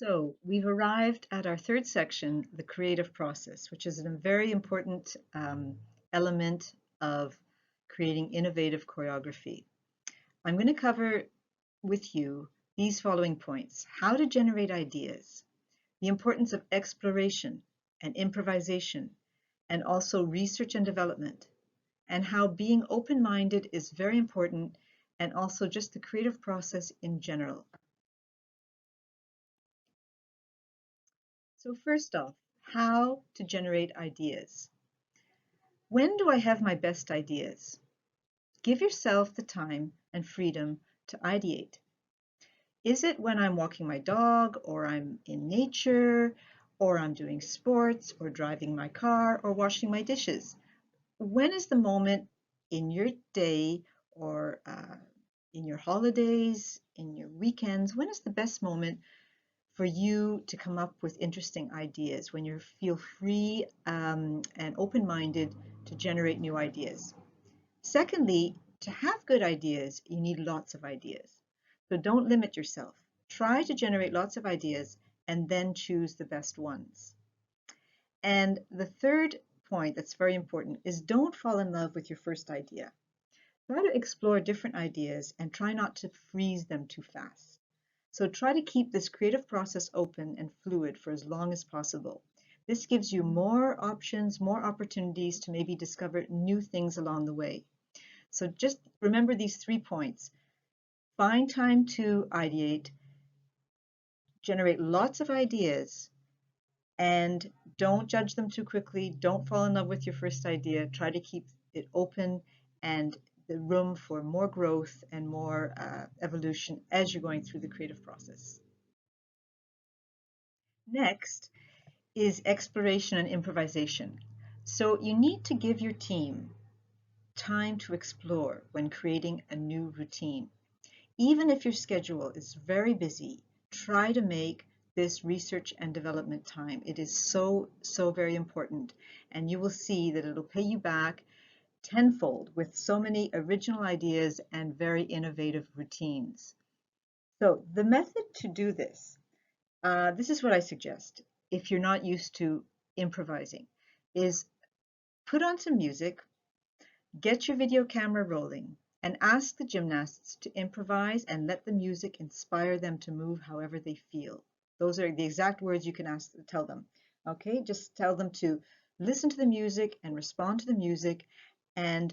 So we've arrived at our third section, the creative process, which is a very important element of creating innovative choreography. I'm going to cover with you these following points: how to generate ideas, the importance of exploration and improvisation, and also research and development, and how being open-minded is very important, and also just the creative process in general. So first off, how to generate ideas. When do I have my best ideas? Give yourself the time and freedom to ideate. Is it when I'm walking my dog, or I'm in nature, or I'm doing sports, or driving my car, or washing my dishes? When is the moment in your day, or in your holidays, in your weekends? When is the best moment for you to come up with interesting ideas, when you feel free and open-minded to generate new ideas? Secondly, to have good ideas, you need lots of ideas. So don't limit yourself. Try to generate lots of ideas and then choose the best ones. And the third point that's very important is don't fall in love with your first idea. Try to explore different ideas and try not to freeze them too fast. So try to keep this creative process open and fluid for as long as possible. This gives you more options, more opportunities to maybe discover new things along the way. So just remember these 3 points. Find time to ideate, generate lots of ideas, and don't judge them too quickly. Don't fall in love with your first idea. Try to keep it open and the room for more growth and more evolution as you're going through the creative process. Next is exploration and improvisation. So you need to give your team time to explore when creating a new routine. Even if your schedule is very busy, try to make this research and development time. It is so very important, and you will see that it'll pay you back tenfold with so many original ideas and very innovative routines. So the method to do this is what I suggest if you're not used to improvising, is put on some music, get your video camera rolling, and ask the gymnasts to improvise and let the music inspire them to move however they feel. Those are the exact words you can tell them. Okay, just tell them to listen to the music and respond to the music and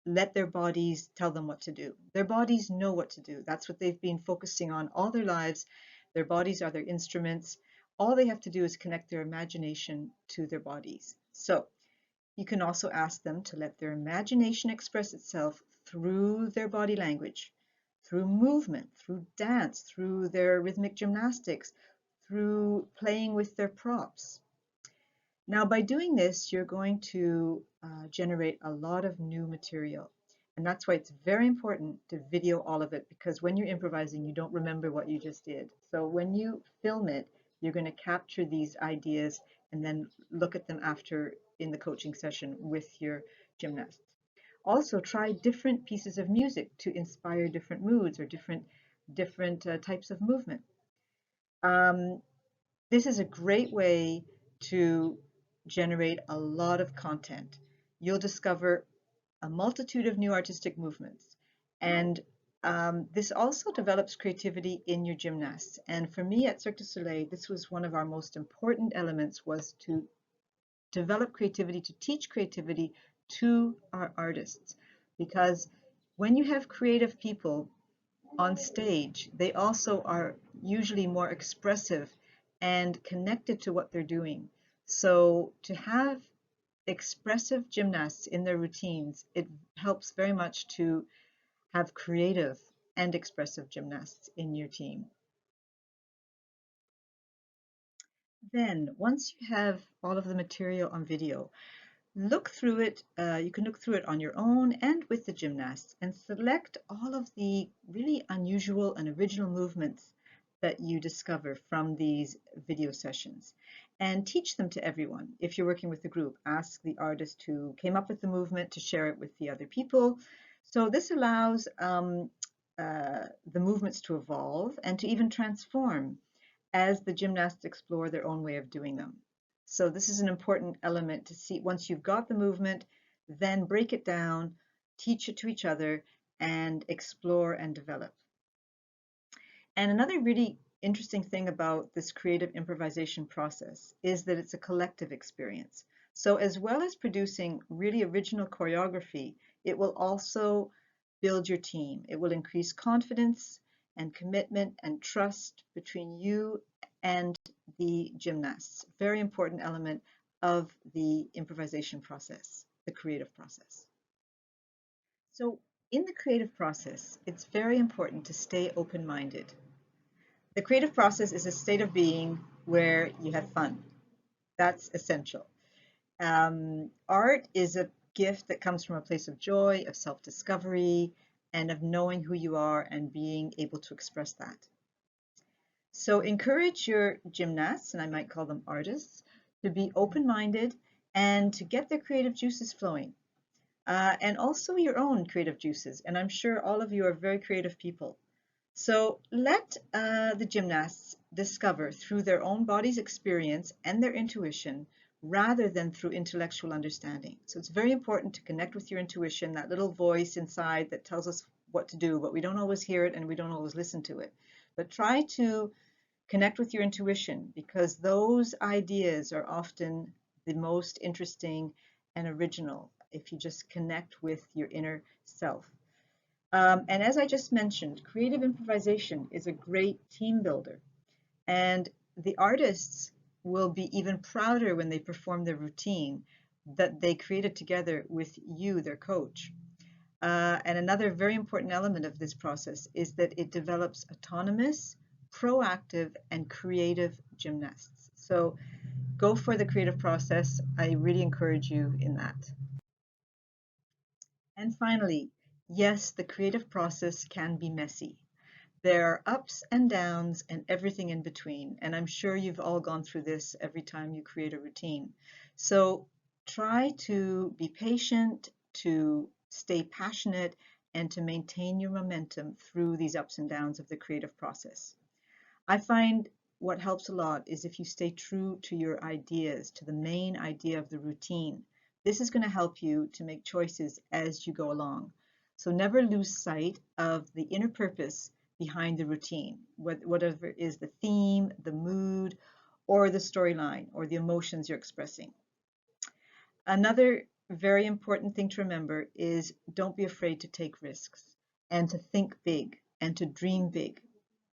let their bodies tell them what to do. Their bodies know what to do. That's what they've been focusing on all their lives. Their bodies are their instruments. All they have to do is connect their imagination to their bodies. So you can also ask them to let their imagination express itself through their body language, through movement, through dance, through their rhythmic gymnastics, through playing with their props. Now, by doing this, you're going to generate a lot of new material. And that's why it's very important to video all of it, because when you're improvising, you don't remember what you just did. So when you film it, you're going to capture these ideas and then look at them after in the coaching session with your gymnasts. Also, try different pieces of music to inspire different moods or different types of movement. Um, this is a great way to generate a lot of content. You'll discover a multitude of new artistic movements. And this also develops creativity in your gymnasts. And for me at Cirque du Soleil, this was one of our most important elements, was to develop creativity, to teach creativity to our artists. Because when you have creative people on stage, they also are usually more expressive and connected to what they're doing. So to have expressive gymnasts in their routines, it helps very much to have creative and expressive gymnasts in your team. Then, once you have all of the material on video, look through it. You can look through it on your own and with the gymnasts and select all of the really unusual and original movements that you discover from these video sessions and teach them to everyone. If you're working with a group, ask the artist who came up with the movement to share it with the other people. So this allows the movements to evolve and to even transform as the gymnasts explore their own way of doing them. So this is an important element to see. Once you've got the movement, then break it down, teach it to each other, and explore and develop. And another really interesting thing about this creative improvisation process is that it's a collective experience. So as well as producing really original choreography, it will also build your team. It will increase confidence and commitment and trust between you and the gymnasts. Very important element of the improvisation process, the creative process. So in the creative process, it's very important to stay open-minded. The creative process is a state of being where you have fun. That's essential. Art is a gift that comes from a place of joy, of self-discovery, and of knowing who you are and being able to express that. So encourage your gymnasts, and I might call them artists, to be open-minded and to get their creative juices flowing. And also your own creative juices. And I'm sure all of you are very creative people. So let the gymnasts discover through their own body's experience and their intuition rather than through intellectual understanding. So it's very important to connect with your intuition, that little voice inside that tells us what to do, but we don't always hear it and we don't always listen to it. But try to connect with your intuition because those ideas are often the most interesting and original if you just connect with your inner self. And as I just mentioned, creative improvisation is a great team builder. And the artists will be even prouder when they perform their routine that they created together with you, their coach. And another very important element of this process is that it develops autonomous, proactive, and creative gymnasts. So go for the creative process. I really encourage you in that. And finally, yes, the creative process can be messy. There are ups and downs and everything in between. And I'm sure you've all gone through this every time you create a routine. So try to be patient, to stay passionate, and to maintain your momentum through these ups and downs of the creative process. I find what helps a lot is if you stay true to your ideas, to the main idea of the routine. This is going to help you to make choices as you go along. So never lose sight of the inner purpose behind the routine, whatever is the theme, the mood, or the storyline, or the emotions you're expressing. Another very important thing to remember is don't be afraid to take risks and to think big and to dream big.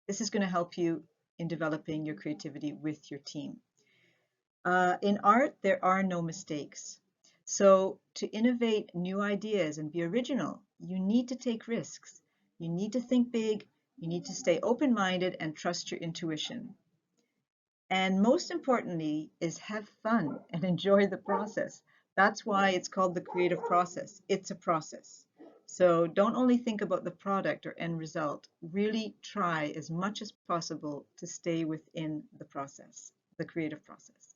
This is going to help you in developing your creativity with your team. In art, there are no mistakes. So to innovate new ideas and be original, you need to take risks. You need to think big. You need to stay open-minded and trust your intuition. And most importantly is have fun and enjoy the process. That's why it's called the creative process. It's a process. So don't only think about the product or end result. Really try as much as possible to stay within the process, the creative process.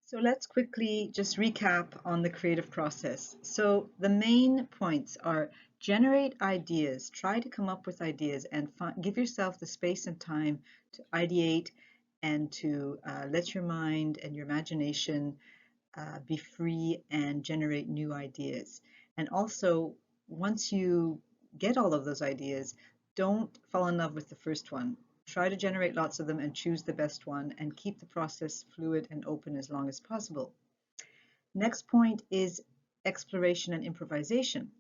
So let's quickly just recap on the creative process. So the main points are generate ideas, try to come up with ideas and give yourself the space and time to ideate and to let your mind and your imagination be free and generate new ideas. And also, once you get all of those ideas, don't fall in love with the first one. Try to generate lots of them and choose the best one and keep the process fluid and open as long as possible. Next point is exploration and improvisation.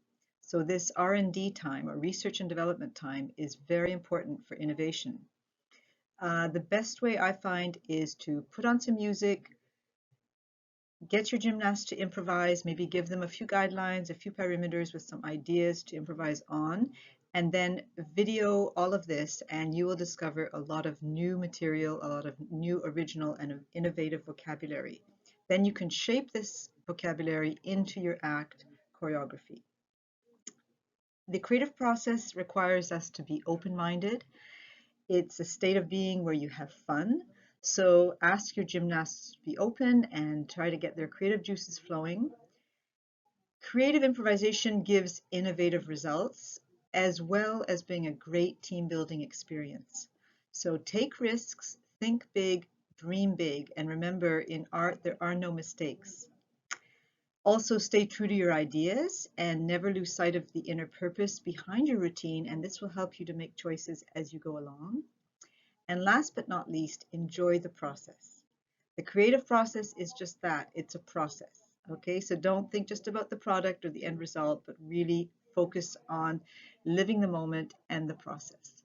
So this R&D time or research and development time is very important for innovation. The best way I find is to put on some music, get your gymnasts to improvise, maybe give them a few guidelines, a few perimeters with some ideas to improvise on, and then video all of this, and you will discover a lot of new material, a lot of new original and innovative vocabulary. Then you can shape this vocabulary into your act choreography. The creative process requires us to be open-minded. It's a state of being where you have fun. So ask your gymnasts to be open and try to get their creative juices flowing. Creative improvisation gives innovative results as well as being a great team building experience. So take risks, think big, dream big, and remember, in art, there are no mistakes. Also, stay true to your ideas and never lose sight of the inner purpose behind your routine, and this will help you to make choices as you go along. And last but not least, enjoy the process. The creative process is just that, it's a process. Okay, so don't think just about the product or the end result, but really focus on living the moment and the process.